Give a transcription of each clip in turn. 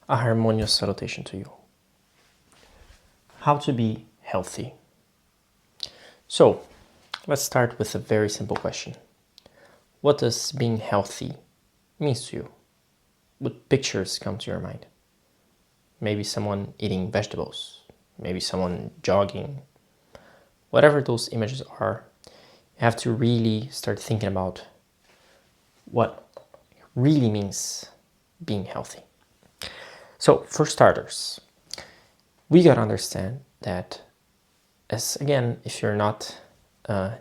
a harmonious salutation to you. How to be healthy. So, let's start with a very simple question. What does being healthy mean to you? What pictures come to your mind? Maybe someone eating vegetables, maybe someone jogging. Whatever those images are, you have to really start thinking about what really means being healthy. So, for starters, we gotta understand that, as again, if you're not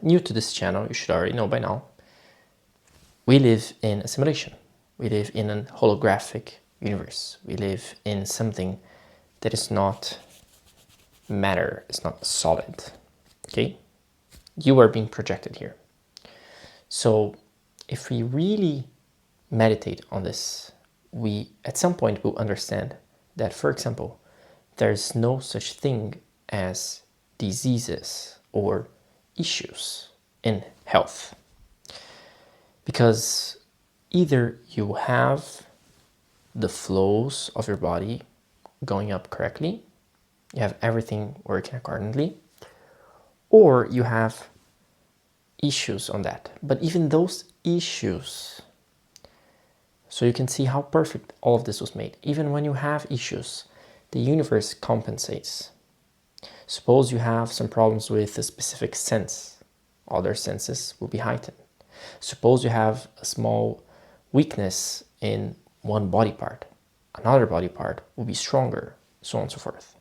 new to this channel, you should already know by now, we live in a simulation. We live in a holographic universe. We live in something that is not matter, it's not solid. Okay? You are being projected here. So if we really meditate on this, we at some point will understand that, for example, there's no such thing as diseases or issues in health. Because either you have the flows of your body going up correctly, you have everything working accordingly, or you have issues on that. But even those issues, so you can see how perfect all of this was made. Even when you have issues, the universe compensates. Suppose you have some problems with a specific sense, other senses will be heightened. Suppose you have a small weakness in one body part, another body part will be stronger, so on and so forth.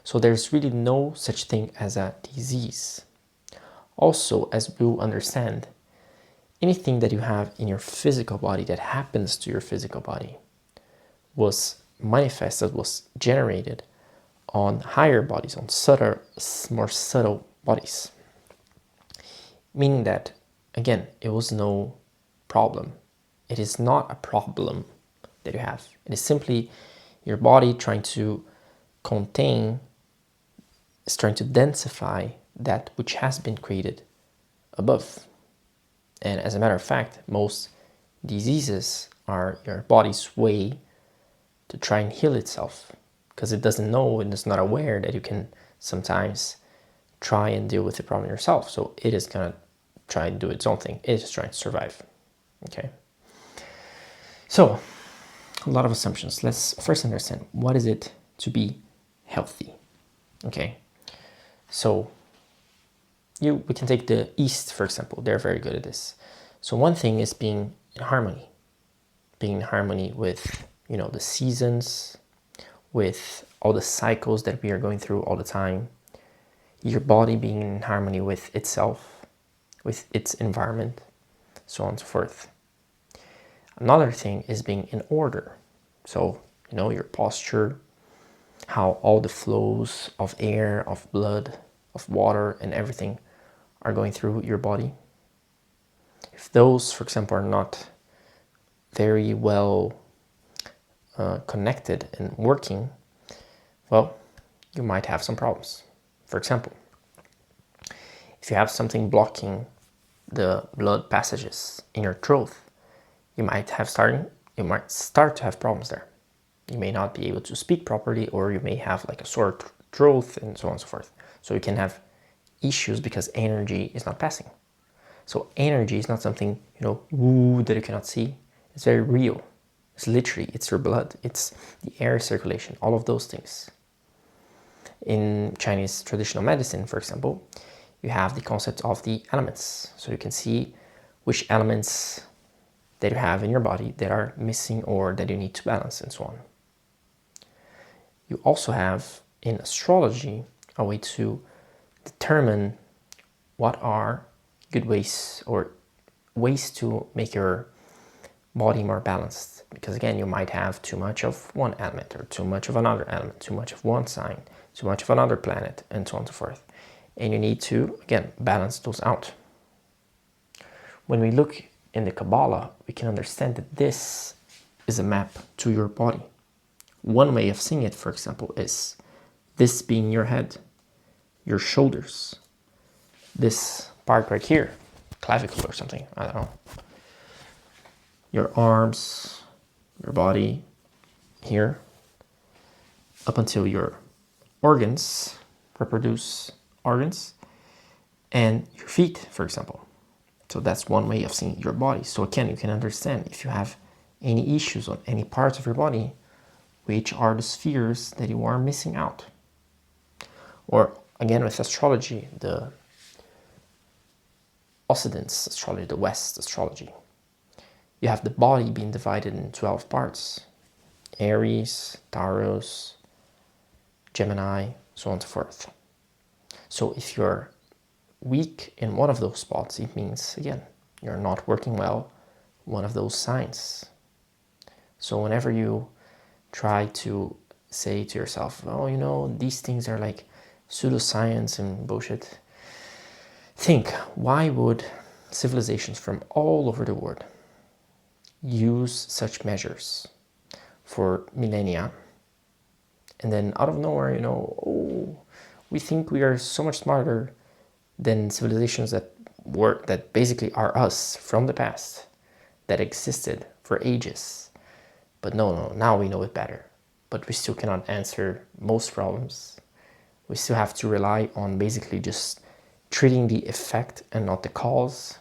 So there's really no such thing as a disease. Also, as we'll understand, anything that you have in your physical body that happens to your physical body was manifested, was generated on higher bodies, on subtle, more subtle bodies. Meaning that, again, it was no problem. It is not a problem that you have. It is simply your body trying to contain, is trying to densify that which has been created above. And as a matter of fact, most diseases are your body's way to try and heal itself, because it doesn't know and is not aware that you can sometimes try and deal with the problem yourself. So it is going to try and do its own thing. It is trying to survive. Okay. So a lot of assumptions. Let's first understand, what is it to be healthy? Okay. So we can take the East, for example. They're very good at this. So one thing is being in harmony. Being in harmony with, the seasons, with all the cycles that we are going through all the time. Your body being in harmony with itself, with its environment, so on and so forth. Another thing is being in order. So, your posture, how all the flows of air, of blood, of water, and everything are going through your body. If those, for example, are not very well connected and working, well, you might have some problems. For example, if you have something blocking the blood passages in your throat, you might start to have problems there. You may not be able to speak properly, or you may have like a sore throat and so on and so forth. So you can have issues because energy is not passing. So energy is not something, that you cannot see. It's very real. It's literally, it's your blood. It's the air circulation, all of those things. In Chinese traditional medicine, for example, you have the concept of the elements. So you can see which elements that you have in your body that are missing or that you need to balance and so on. You also have in astrology a way to determine what are good ways or ways to make your body more balanced. Because again, you might have too much of one element or too much of another element, too much of one sign, too much of another planet, and so on and so forth. And you need to, again, balance those out. When we look in the Kabbalah, we can understand that this is a map to your body. One way of seeing it, for example, is this being your head, your shoulders, this part right here, clavicle or something, I don't know. Your arms, your body, here up until your organs, reproduce organs, and your feet, for example. So that's one way of seeing your body. So again, you can understand if you have any issues on any parts of your body, which are the spheres that you are missing out. Or again, with astrology, the Occident's astrology, the West astrology. You have the body being divided in 12 parts. Aries, Taurus, Gemini, so on and so forth. So if you're weak in one of those spots, it means, again, you're not working well, one of those signs. So whenever you try to say to yourself, oh, you know, these things are like pseudoscience and bullshit, think, why would civilizations from all over the world use such measures for millennia, and then out of nowhere, you know, oh, we think we are so much smarter than civilizations that basically are us from the past, that existed for ages. But no, now we know it better. But we still cannot answer most problems. We still have to rely on basically just treating the effect and not the cause.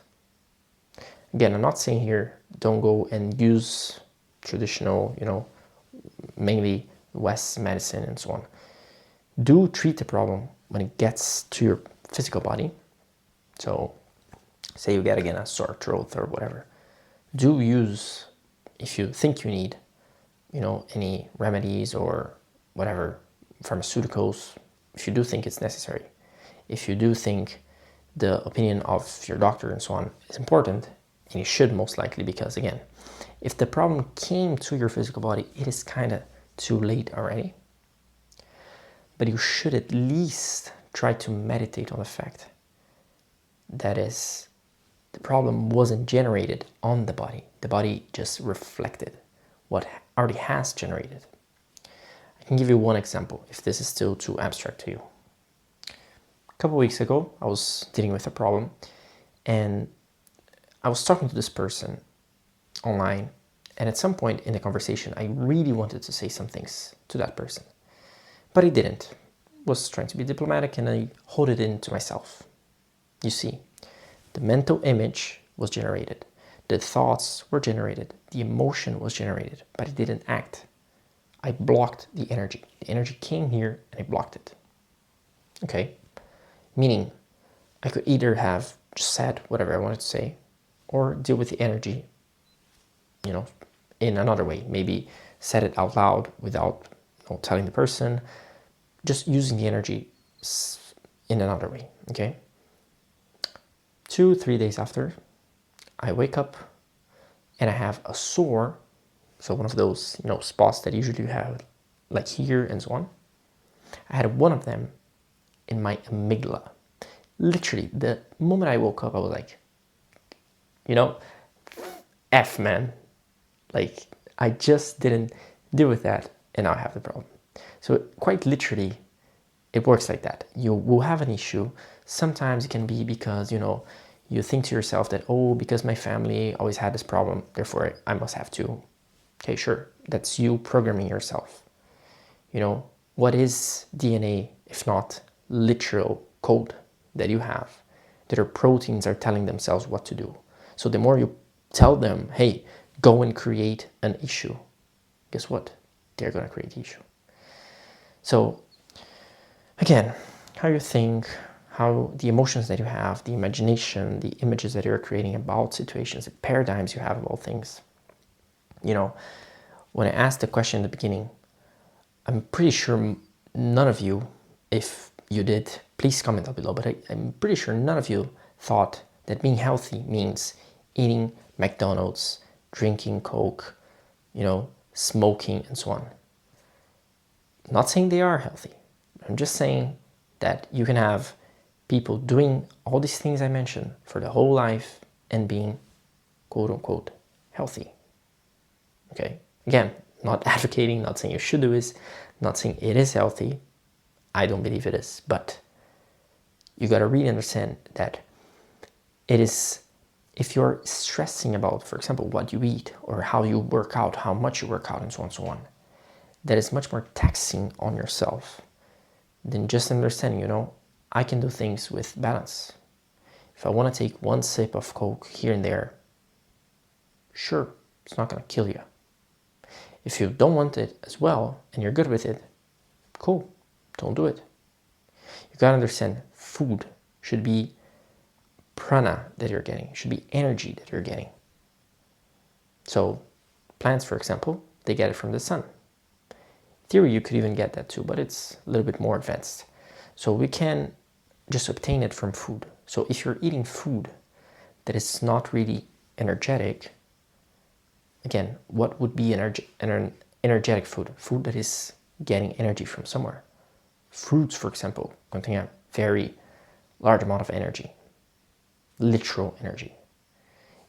Again, I'm not saying here don't go and use traditional, you know, mainly West medicine and so on. Do treat the problem when it gets to your physical body. So say you get, again, a sore throat or whatever. Do use, if you think you need, you know, any remedies or whatever, pharmaceuticals, if you do think it's necessary. If you do think the opinion of your doctor and so on is important, and you should most likely, because again, if the problem came to your physical body, it is kind of too late already. But you should at least try to meditate on the fact that is, the problem wasn't generated on the body just reflected what already has generated. I can give you one example if this is still too abstract to you. A couple of weeks ago, I was dealing with a problem, and I was talking to this person online, and at some point in the conversation, I really wanted to say some things to that person, but I didn't. I was trying to be diplomatic, and I hold it in to myself. You see, the mental image was generated, the thoughts were generated, the emotion was generated, but it didn't act. I blocked the energy. The energy came here and I blocked it. Okay? Meaning, I could either have just said whatever I wanted to say, or deal with the energy, you know, in another way. Maybe said it out loud without, you know, telling the person, just using the energy in another way. Okay? 2-3 days after, I wake up and I have a sore, so one of those, you know, spots that usually you have like here and so on. I had one of them in my amygdala. Literally, the moment I woke up, I was like, you know, F, man. Like, I just didn't deal with that, and now I have the problem. So quite literally, it works like that. You will have an issue. Sometimes it can be because, you know, you think to yourself that, oh, because my family always had this problem, therefore I must have to. Okay, sure. That's you programming yourself. You know, what is DNA if not literal code that you have? That your proteins are telling themselves what to do. So the more you tell them, hey, go and create an issue, guess what? They're going to create the issue. So again, how you think, how the emotions that you have, the imagination, the images that you're creating about situations, the paradigms you have about things. You know, when I asked the question in the beginning, I'm pretty sure none of you, if you did, please comment down below, but I'm pretty sure none of you thought that being healthy means eating McDonald's, drinking Coke, you know, smoking and so on. I'm not saying they are healthy. I'm just saying that you can have people doing all these things I mentioned for the whole life and being quote unquote healthy. Okay? Again, not advocating, not saying you should do this, not saying it is healthy. I don't believe it is, but you gotta really understand that it is, if you're stressing about, for example, what you eat or how you work out, how much you work out and so on and so on, that is much more taxing on yourself than just understanding, I can do things with balance. If I want to take one sip of Coke here and there, sure, it's not going to kill you. If you don't want it as well and you're good with it, cool, don't do it. You got to understand food should be prana that you're getting, should be energy that you're getting. So plants, for example, they get it from the sun. In theory, you could even get that too, but it's a little bit more advanced. So we can just obtain it from food. So if you're eating food that is not really energetic, again, what would be an energetic food? Food that is getting energy from somewhere. Fruits, for example, contain a very large amount of energy, literal energy.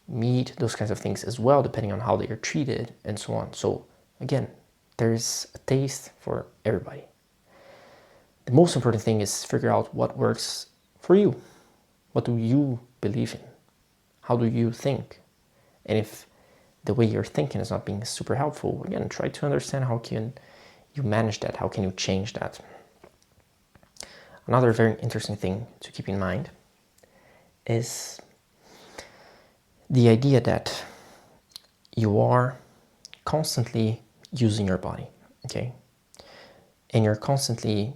Meat, those kinds of things as well, depending on how they are treated and so on. So again, there's a taste for everybody. The most important thing is figure out what works for you. What do you believe in? How do you think? And if the way you're thinking is not being super helpful, again, try to understand how can you manage that, how can you change that. Another very interesting thing to keep in mind is the idea that you are constantly using your body, okay? And you're constantly,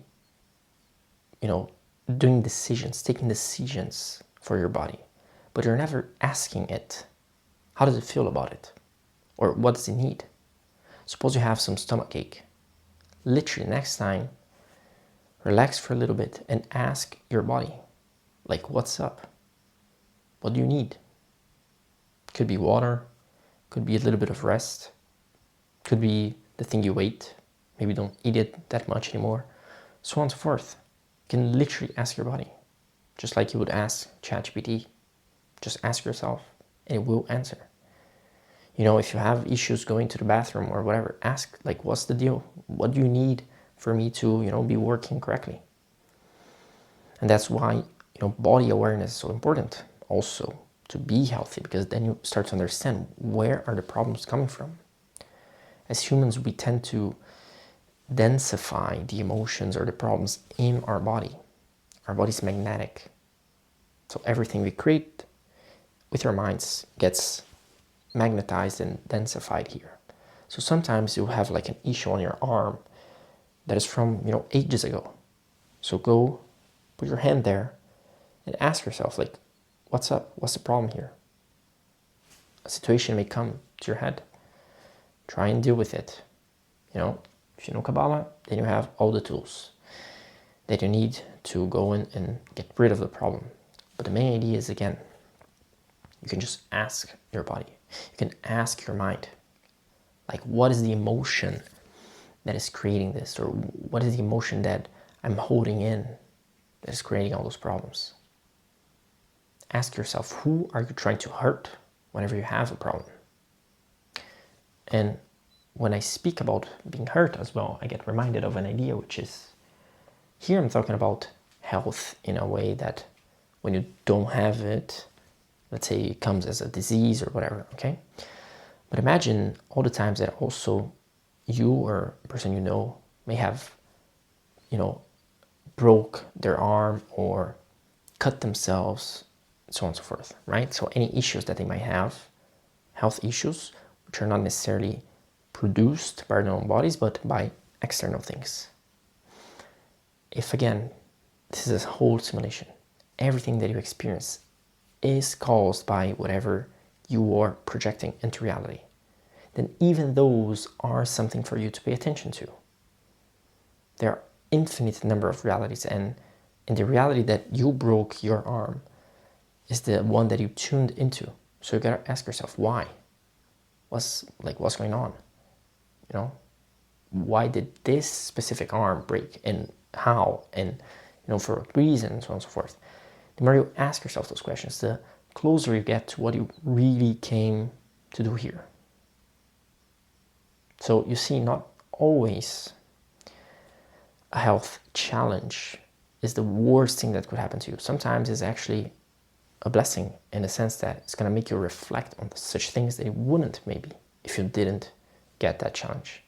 doing decisions, taking decisions for your body, but you're never asking it, how does it feel about it? Or what does it need? Suppose you have some stomach ache. Literally, next time, relax for a little bit and ask your body, like, what's up? What do you need? Could be water, could be a little bit of rest, could be the thing you ate, maybe don't eat it that much anymore, so on and so forth. You can literally ask your body, just like you would ask ChatGPT. Just ask yourself, and it will answer. If you have issues going to the bathroom or whatever, ask, like, what's the deal? What do you need for me to, be working correctly? And that's why, body awareness is so important also to be healthy, because then you start to understand where are the problems coming from. As humans, we tend to densify the emotions or the problems in our body. Our body's magnetic. So everything we create with our minds gets magnetized and densified here. So sometimes you'll have like an issue on your arm that is from, ages ago. So go put your hand there and ask yourself, like, what's up? What's the problem here? A situation may come to your head. Try and deal with it. If you know kaabalah, then you have all the tools that you need to go in and get rid of the problem. But the main idea is, again, you can just ask your body. You can ask your mind, like, what is the emotion that is creating this? Or what is the emotion that I'm holding in that is creating all those problems? Ask yourself, who are you trying to hurt whenever you have a problem? And when I speak about being hurt as well, I get reminded of an idea, which is, here I'm talking about health in a way that when you don't have it, let's say it comes as a disease or whatever, okay? But imagine all the times that also you or a person you know may have, broke their arm or cut themselves, so on and so forth, right? So any issues that they might have, health issues, which are not necessarily produced by their own bodies, but by external things. If, again, this is a whole simulation, everything that you experience is caused by whatever you are projecting into reality, then even those are something for you to pay attention to. There are infinite number of realities, and the reality that you broke your arm is the one that you tuned into. So you gotta ask yourself, why? What's going on? Why did this specific arm break, and how, and for what reason, and so on and so forth. The more you ask yourself those questions, the closer you get to what you really came to do here. So you see, not always a health challenge is the worst thing that could happen to you. Sometimes it's actually a blessing, in the sense that it's going to make you reflect on such things that you wouldn't, maybe, if you didn't get that challenge.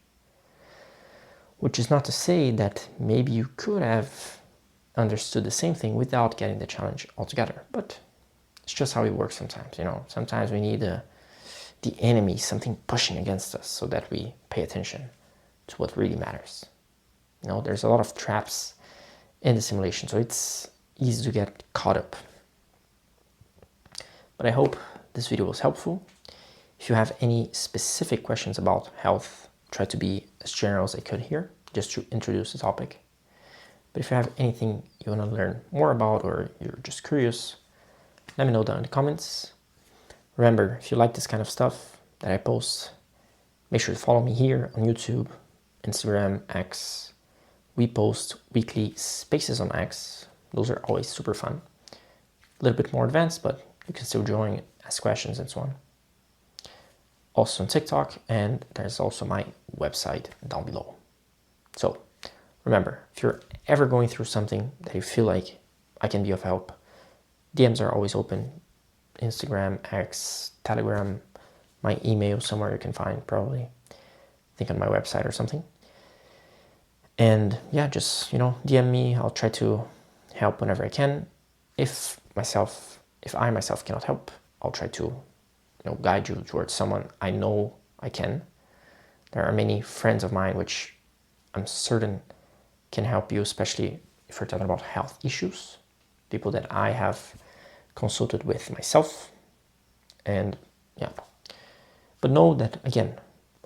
Which is not to say that maybe you could have understood the same thing without getting the challenge altogether, but it's just how it works sometimes, you know. Sometimes we need the enemy, something pushing against us so that we pay attention to what really matters. You know, there's a lot of traps in the simulation, so it's easy to get caught up. But I hope this video was helpful. If you have any specific questions about health, try to be as general as I could here, just to introduce the topic. But if you have anything you want to learn more about, or you're just curious, let me know down in the comments. Remember, if you like this kind of stuff that I post, make sure to follow me here on YouTube, Instagram, X. We post weekly spaces on X. Those are always super fun. A little bit more advanced, but you can still join, ask questions and so on. Also on TikTok, and there's also my website down below. So remember, if you're ever going through something that you feel like I can be of help, DMs are always open. Instagram, X, Telegram, my email somewhere you can find, probably. I think on my website or something. And yeah, just, you know, DM me. I'll try to help whenever I can. If I myself cannot help, I'll try to, you know, guide you towards someone I know I can. There are many friends of mine which I'm certain can help you, especially if we're talking about health issues. People that I have consulted with myself. And yeah, but know that, again,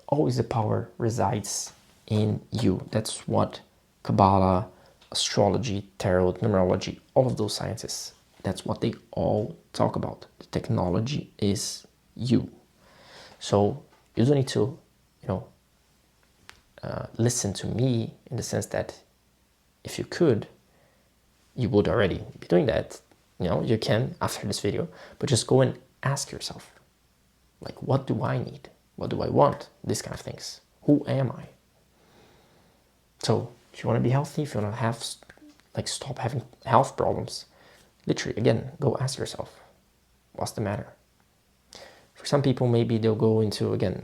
always the power resides in you. That's what Kabbalah, astrology, tarot, numerology, all of those sciences, that's what they all talk about. The technology is you. So you don't need to, you know, listen to me in the sense that if you could, you would already be doing that. You know, you can after this video, but just go and ask yourself, like, what do I need? What do I want? These kind of things. Who am I? So if you want to be healthy, if you want to have, like, stop having health problems, literally, again, go ask yourself, what's the matter? For some people, maybe they'll go into, again,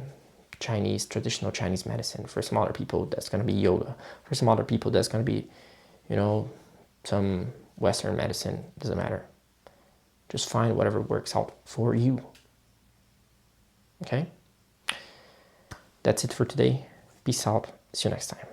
traditional Chinese medicine. For some other people, that's going to be yoga. For some other people, that's going to be, you know, some Western medicine. Doesn't matter. Just find whatever works out for you. Okay? That's it for today. Peace out. See you next time.